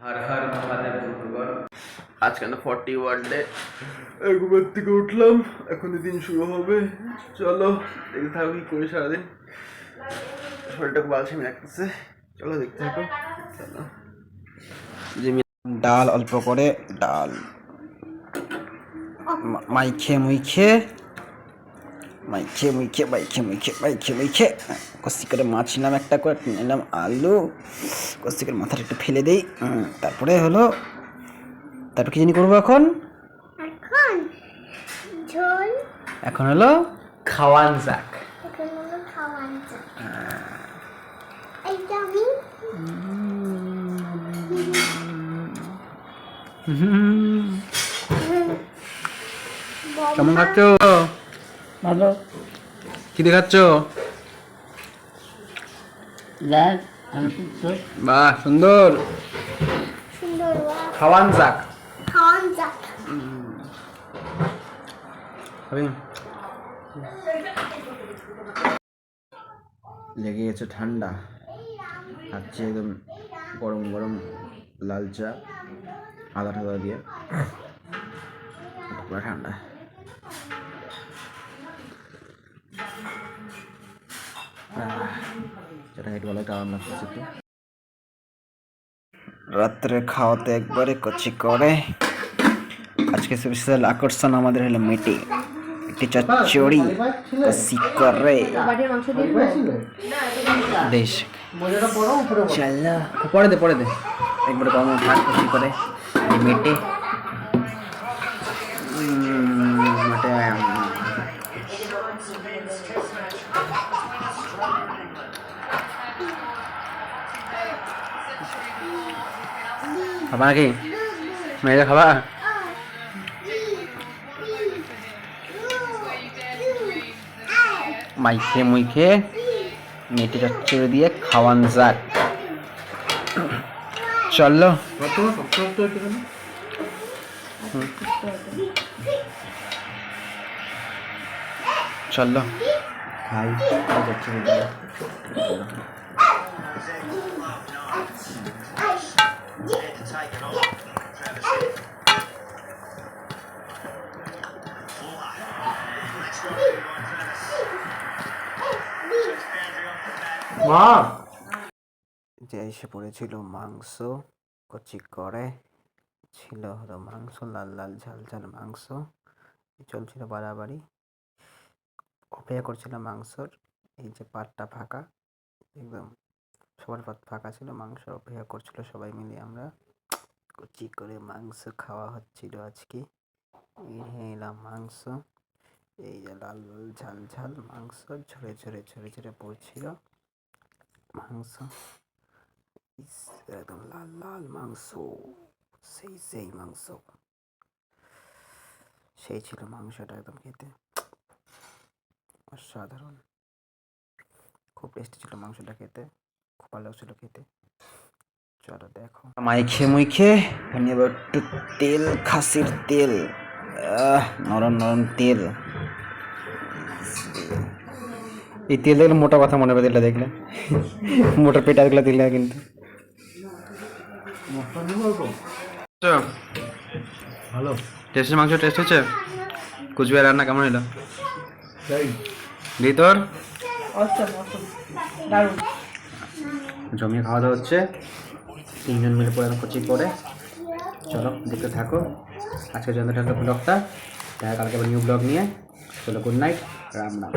हर हर महादेव বন্ধুগণ আজকে না 41 ডে ঘুমের থেকে উঠলাম এখনই দিন শুরু হবে চলো দেখতে থাকো কি করি সারাদিন শরীরটা বালছেমি লাগতেছে চলো দেখতে থাকো চলো ডাল অল্প করে ডাল মাইখে মুইখে কষি করে মাছ নিলাম একটা করে নিলাম আলু কষি করে মাথাটা একটু ফেলে দিই তারপরে হলো তারপর কি জানি করবো এখন এখন হলো খাওয়ান যাক কেমন খাচ্ছ ভালো কি দেখাচ্ছ বাহ সুন্দর খাওয়ান যাক লেগে গেছে ঠান্ডা খাচ্ছে একদম গরম গরম লাল চা আদা ঠাদা দিয়ে পুরো ঠান্ডা রাত্রে খাওয়াতে একবারে কচি করে আজকে স্পেশাল আকর্ষণ আমাদের হলো মেটে একটি চচ্চড়ি কচি করে দেশ চল পরে দে একবারে কম ভাত কচি করে মেটে মেটে খাবা নাকি মেয়েরা খাবা মাইখে মুইখে মেটে চচ্চড়ি দিয়ে খাওয়ান যাক চলো চলো খাই চচ্চড়ি দিয়ে যে এসে পড়েছিল মাংস কচি করে ছিল হলো মাংস লাল লাল ঝাল ঝাল মাংস চলছিল বাড়াবাড়ি অপেক্ষা করছিল মাংসর এই যে পাটটা ফাঁকা একদম সবার পাট ফাঁকা ছিল মাংস অপেক্ষা করছিল সবাই মিলে আমরা কচি করে মাংস খাওয়া হচ্ছিল আজকে এলাম মাংস এই যে লাল লাল ঝাল ঝাল মাংস ঝরে ঝরে ঝরে ঝরে পড়ছিল মাংস একদম লাল লাল মাংস সেই মাংস সেই ছিল মাংসটা একদম খেতে অসাধারণ খুব টেস্টি ছিল মাংসটা খেতে খুব ভালো ছিল খেতে চলো দেখো মাইখে মুইখে এবার একটু তেল খাসির তেল নরম নরম তেল এই তেল দেখলে মোটা কথা মনে হবে তেলটা দেখলে মোটা পেটা দেখলে দিলে কিন্তু ভালো টেস্টি মাংস টেস্ট হচ্ছে কুচবিহার রান্না কেমন হলো তোর জমিয়ে খাওয়া দাওয়া হচ্ছে তিনজন মিলে পরে কচি করে চলো দেখতে থাকো আজকে জন্য ব্লগটা দেখা কালকে নিউ ব্লগ নিয়ে চলো গুড নাইট রাম রাম